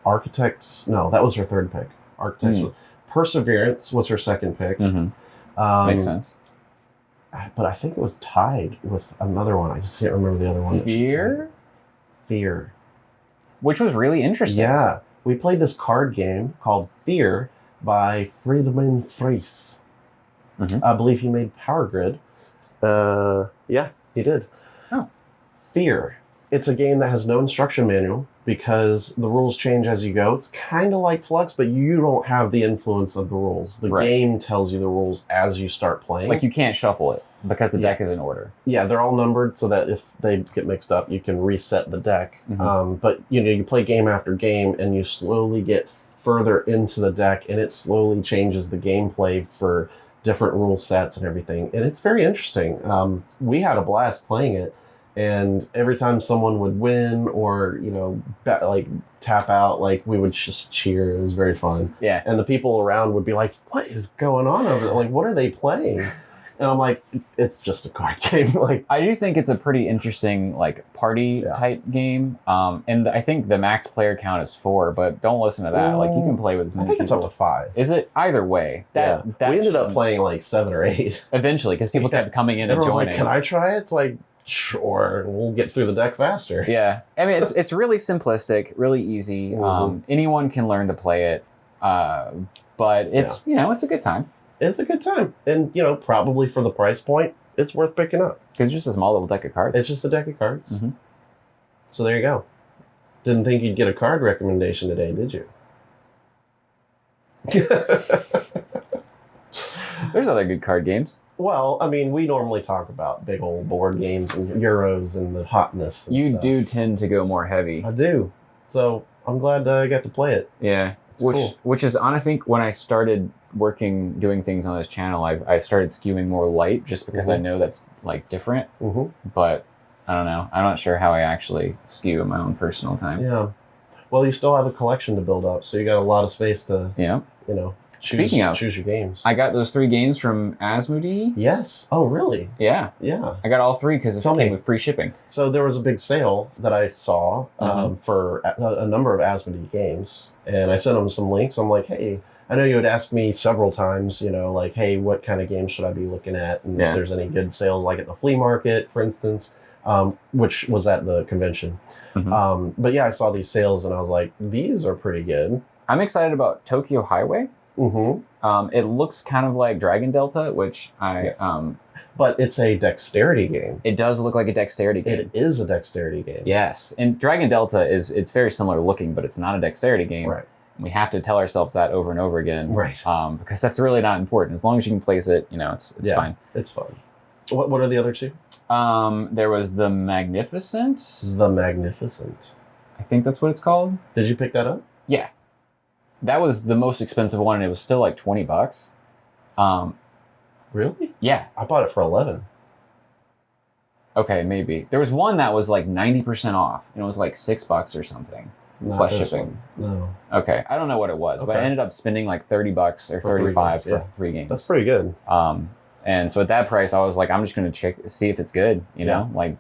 Architects. No, that was her third pick. Architects. Perseverance was her second pick. Mm-hmm. Makes sense. But I think it was tied with another one. I just can't remember the other one. Fear. Which was really interesting. Yeah. We played this card game called Fear by Friedemann Friese. Mm-hmm. I believe he made Power Grid. Yeah, he did. Oh. Fear. It's a game that has no instruction manual because the rules change as you go. It's kind of like Flux, but you don't have the influence of the rules. The game tells you the rules as you start playing. Like you can't shuffle it because the deck is in order. Yeah, they're all numbered so that if they get mixed up, you can reset the deck. Mm-hmm. But you know, you play game after game and you slowly get further into the deck and it slowly changes the gameplay for different rule sets and everything. And it's very interesting. We had a blast playing it. And every time someone would win or, you know, like tap out, like we would just cheer. It was very fun. Yeah. And the people around would be like, what is going on over there? Like, what are they playing? And I'm like, it's just a card game. Like, I do think it's a pretty interesting like party type game. And I think the max player count is 4, but don't listen to that. Like you can play with as many I think people. it's up to 5. Is it? Either way. That we ended up playing like 7 or 8. Eventually, because people kept coming in and joining. Like, can I try it? It's like, sure, we'll get through the deck faster. Yeah. I mean, it's really simplistic, really easy. Anyone can learn to play it. But it's, it's a good time. It's a good time. And, probably for the price point, it's worth picking up. Because it's just a small little deck of cards. It's just a deck of cards. So there you go. Didn't think you'd get a card recommendation today, did you? There's other good card games. Well, I mean, we normally talk about big old board games and Euros and the hotness and stuff. Do tend to go more heavy. I do. So I'm glad I got to play it. Yeah. Which is, I think, when I started doing things on this channel, I started skewing more light just because I know that's like different. But I don't know. I'm not sure how I actually skew in my own personal time. Yeah. Well, you still have a collection to build up, so you got a lot of space to, choose your games. I got those 3 games from Asmodee. Yes. Oh, really? Yeah. Yeah. I got all 3 because it came with free shipping. So there was a big sale that I saw for a number of Asmodee games, and I sent them some links. I'm like, hey, I know you had asked me several times, like, hey, what kind of games should I be looking at? And if there's any good sales, like at the flea market, for instance, which was at the convention. But yeah, I saw these sales, and I was like, these are pretty good. I'm excited about Tokyo Highway. It looks kind of like Dragon Delta, which but it's a dexterity game. It does look like a dexterity game. It is a dexterity game. Yes, and Dragon Delta it's very similar looking, but it's not a dexterity game. Right. We have to tell ourselves that over and over again. Right. Because that's really not important. As long as you can place it, it's fine. It's fun. What are the other 2? There was The Magnificent. The Magnificent. I think that's what it's called. Did you pick that up? Yeah. That was the most expensive one, and it was still like $20. Really? Yeah. I bought it for 11. Okay, maybe. There was one that was like 90% off, and it was like $6 or something. Plus shipping. No. Okay, I don't know what it was, but I ended up spending like $30 or $35 for 3 games. That's pretty good. And so at that price, I was like, I'm just going to see if it's good, you know? Like,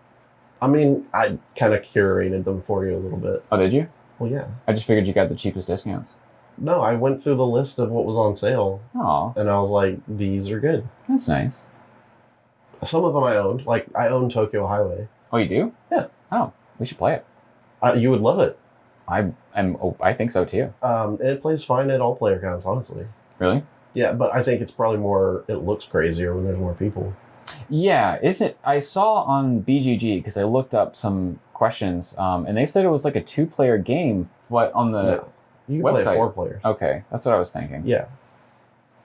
I mean, I kind of curated them for you a little bit. Oh, did you? Well, yeah. I just figured you got the cheapest discounts. No, I went through the list of what was on sale. Oh. And I was like, these are good. That's nice. Some of them I owned. Like, I own Tokyo Highway. Oh, you do? Yeah. Oh, we should play it. You would love it. I think so too. And it plays fine at all player counts, honestly. Really? Yeah, but I think it's probably more, it looks crazier when there's more people. Yeah, I saw on BGG, because I looked up some questions, and they said it was like a 2-player game, but on the you can website, play 4 players. Okay, that's what I was thinking. Yeah.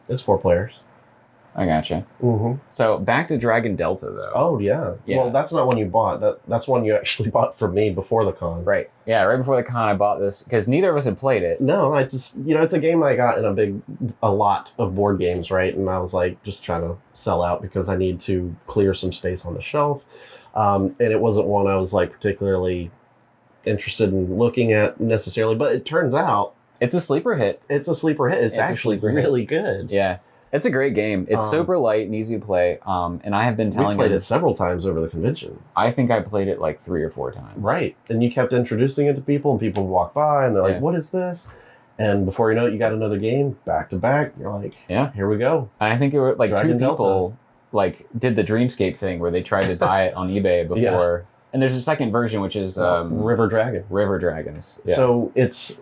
It's 4 players. I gotcha. Mm-hmm. So back to Dragon Delta, though. Oh, yeah. Well, that's not one you bought. That's one you actually bought for me before the con. Right. Yeah, right before the con I bought this, because neither of us had played it. No, I just, it's a game I got in a lot of board games, right? And I was like, just trying to sell out because I need to clear some space on the shelf. And it wasn't one I was like particularly interested in looking at necessarily, but it turns out it's a sleeper hit. It's a sleeper hit. It's actually really good. Yeah. It's a great game. It's super light and easy to play. And I have been telling you. We played it several times over the convention. I think I played it like 3 or 4 times. Right. And you kept introducing it to people, and people would walk by, and they're like, what is this? And before you know it, you got another game back to back. You're like, here we go. And I think it were like Dragon 2 people like did the Dreamscape thing where they tried to buy it on eBay before. And there's a second version, which is River Dragons. River Dragons. Yeah. So it's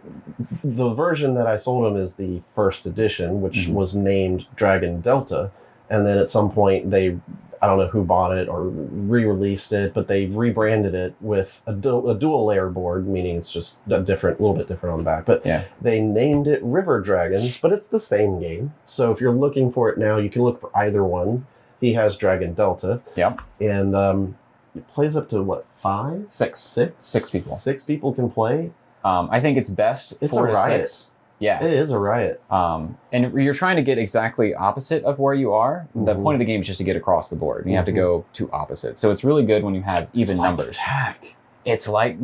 the version that I sold them is the first edition, which was named Dragon Delta. And then at some point I don't know who bought it or re-released it, but they rebranded it with a dual layer board, meaning it's just a little bit different on the back. But they named it River Dragons, but it's the same game. So if you're looking for it now, you can look for either one. He has Dragon Delta. Yep. And it plays up to what, 5? 6. 6 people. 6 people can play. I think it's best. It's 4 a to riot. 6. Yeah, it is a riot. And you're trying to get exactly opposite of where you are. The point of the game is just to get across the board, and you have to go to opposite. So it's really good when you have even numbers. Tack. It's like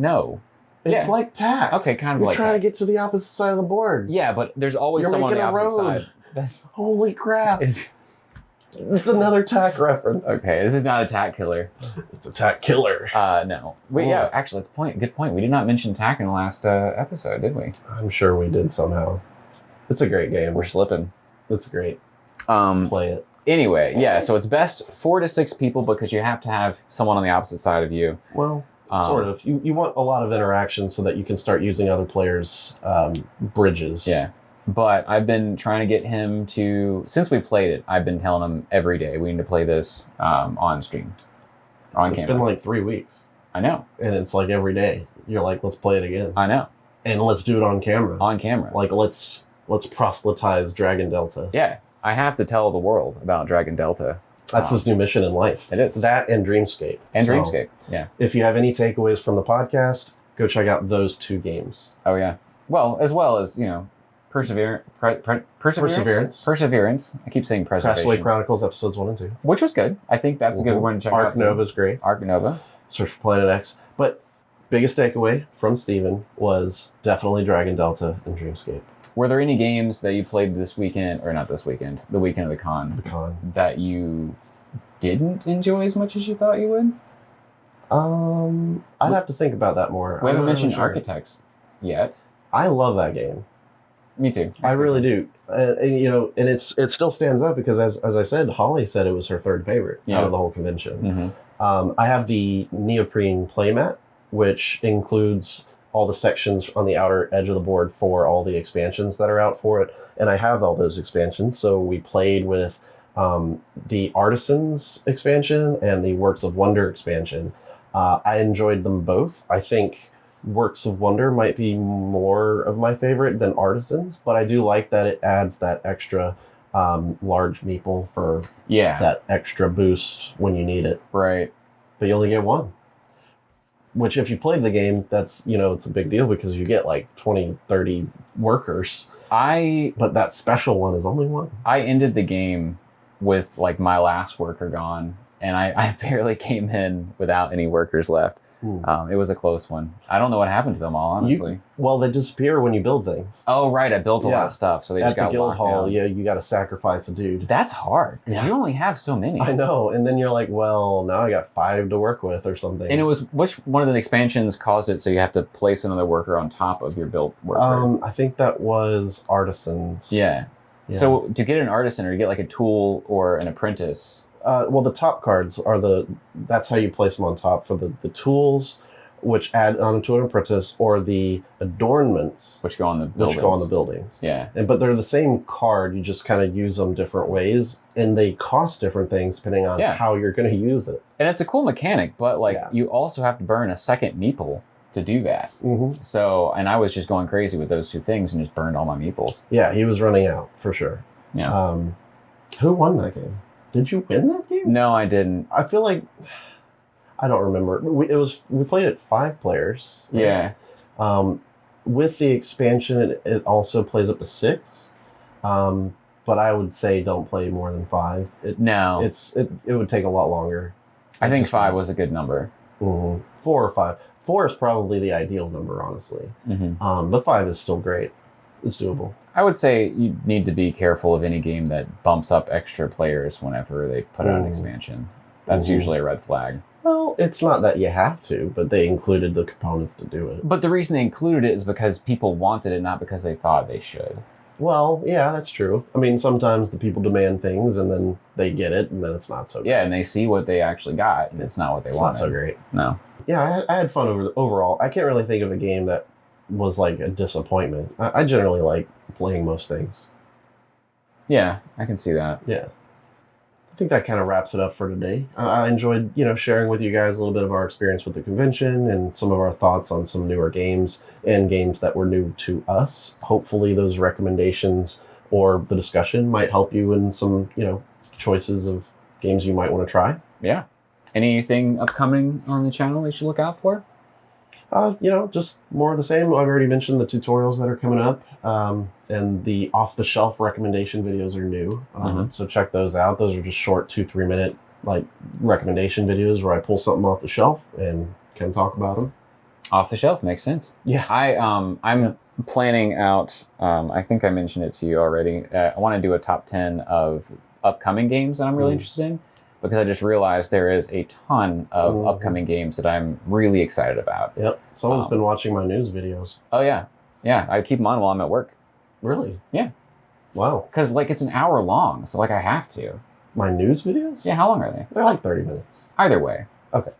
It's like tack. Okay, kind of You're like trying to get to the opposite side of the board. Yeah, but there's always someone on the opposite side. Holy crap! It's another tack reference. Okay, this is not a tack killer. It's a tack killer. No. Wait, yeah, actually, good point. We did not mention tack in the last episode, did we? I'm sure we did somehow. It's a great game. We're slipping. It's great. Play it. Anyway, yeah, so it's best 4 to 6 people because you have to have someone on the opposite side of you. Well, sort of. You want a lot of interaction so that you can start using other players' bridges. Yeah. But I've been trying to get him to, since we played it, I've been telling him every day we need to play this on stream. It's been like 3 weeks. I know. And it's like every day. You're like, let's play it again. I know. And let's do it on camera. On camera. Like, let's proselytize Dragon Delta. Yeah. I have to tell the world about Dragon Delta. That's his new mission in life. It is. That and Dreamscape. Dreamscape, yeah. If you have any takeaways from the podcast, go check out those 2 games. Oh, yeah. Well, as well as, Perseverance. Perseverance. I keep saying preservation. Castaway Chronicles episodes 1 and 2. Which was good. I think that's a good one to check out. Ark Nova's great. Ark Nova. Search for Planet X. But biggest takeaway from Steven was definitely Dragon Delta and Dreamscape. Were there any games that you played this weekend, or not this weekend, the weekend of the con, that you didn't enjoy as much as you thought you would? I'd have to think about that more. We haven't mentioned Architects yet. I love that game. Me too. I really do. And it still stands out because as I said, Holly said it was her 3rd favorite out of the whole convention. Mm-hmm. I have the neoprene playmat, which includes all the sections on the outer edge of the board for all the expansions that are out for it. And I have all those expansions. So we played with the Artisans expansion and the Works of Wonder expansion. I enjoyed them both. I think Works of Wonder might be more of my favorite than Artisans, but I do like that it adds that extra large meeple for that extra boost when you need it. Right. But you only get 1. Which, if you played the game, that's, it's a big deal because you get like 20, 30 workers. But that special one is only 1. I ended the game with like my last worker gone, and I barely came in without any workers left. It was a close one. I don't know what happened to them all, honestly. They disappear when you build things. Oh, right. I built a lot of stuff, so they just got at the guild locked hall. down. Yeah, you got to sacrifice a dude. That's hard because you only have so many. I know, and then you're like, well, now I got 5 to work with or something. And it was which one of the expansions caused it? So you have to place another worker on top of your built worker. I think that was Artisans. Yeah. So to get an artisan or to get like a tool or an apprentice. The top cards are that's how you place them on top for the tools, which add onto an apprentice, or the adornments, which go on the buildings. Yeah. But they're the same card. You just kind of use them different ways, and they cost different things depending on how you're going to use it. And it's a cool mechanic, but you also have to burn a second meeple to do that. Mm-hmm. So, and I was just going crazy with those 2 things and just burned all my meeples. Yeah, he was running out for sure. Yeah. Who won that game? Did you win that game? No, I didn't. I feel like I don't remember. We played it 5 players. Right? Yeah. With the expansion, it also plays up to 6. But I would say don't play more than 5. It would take a lot longer. I think 5 was a good number. Mm-hmm. 4 or 5. 4 is probably the ideal number, honestly. Mm-hmm. But 5 is still great. It's doable. I would say you need to be careful of any game that bumps up extra players whenever they put out an expansion. That's usually a red flag. Well, it's not that you have to, but they included the components to do it. But the reason they included it is because people wanted it, not because they thought they should. Well, yeah, that's true. I mean, sometimes the people demand things, and then they get it, and then it's not so great. Yeah, and they see what they actually got, and it's not what they wanted. It's not so great. No. Yeah, I had fun overall. I can't really think of a game that was like a disappointment. I generally like playing most things. Yeah, I can see that. Yeah. I think that kind of wraps it up for today. I enjoyed, sharing with you guys a little bit of our experience with the convention and some of our thoughts on some newer games and games that were new to us. Hopefully those recommendations or the discussion might help you in some, choices of games you might want to try. Yeah. Anything upcoming on the channel we should look out for? Just more of the same. I've already mentioned the tutorials that are coming up, and the off-the-shelf recommendation videos are new. So check those out. Those are just short 2-3 minute recommendation videos where I pull something off the shelf and can talk about them. Off the shelf makes sense. Yeah. I'm planning out. I think I mentioned it to you already. I want to do a top 10 of upcoming games that I'm really interested in, because I just realized there is a ton of upcoming games that I'm really excited about. Yep. Someone's been watching my news videos. Oh yeah. Yeah. I keep them on while I'm at work. Really? Yeah. Wow. Because like it's an hour long, so like I have to. My news videos? Yeah. How long are they? They're like 30 minutes. Either way. Okay.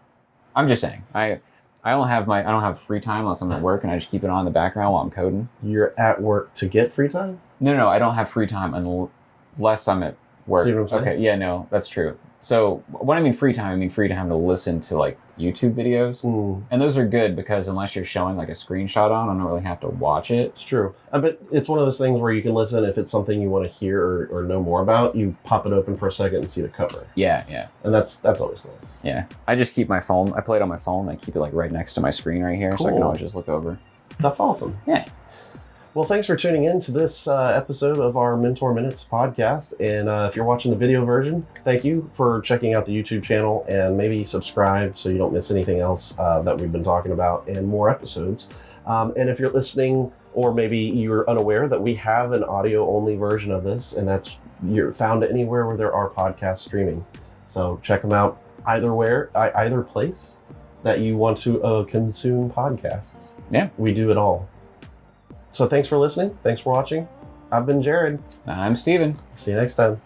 I'm just saying. I don't have free time unless I'm at work, and I just keep it on in the background while I'm coding. You're at work to get free time? No. I don't have free time unless I'm at work. See what I'm saying? Okay. Yeah. No, that's true. So when I mean free time to listen to like YouTube videos, and those are good because unless you're showing like a screenshot on, I don't really have to watch it. It's true. But it's one of those things where you can listen if it's something you want to hear or know more about. You pop it open for a second and see the cover. Yeah. And that's always nice. Yeah. I just keep my phone. I play it on my phone. I keep it like right next to my screen right here, so I can always just look over. That's awesome. Yeah. Well, thanks for tuning in to this episode of our Mentor Minutes podcast. And if you're watching the video version, thank you for checking out the YouTube channel, and maybe subscribe so you don't miss anything else that we've been talking about and more episodes. And if you're listening, or maybe you're unaware that we have an audio-only version of this, and you're found anywhere where there are podcasts streaming. So check them out either place that you want to consume podcasts. Yeah. We do it all. So thanks for listening. Thanks for watching. I've been Jared. I'm Steven. See you next time.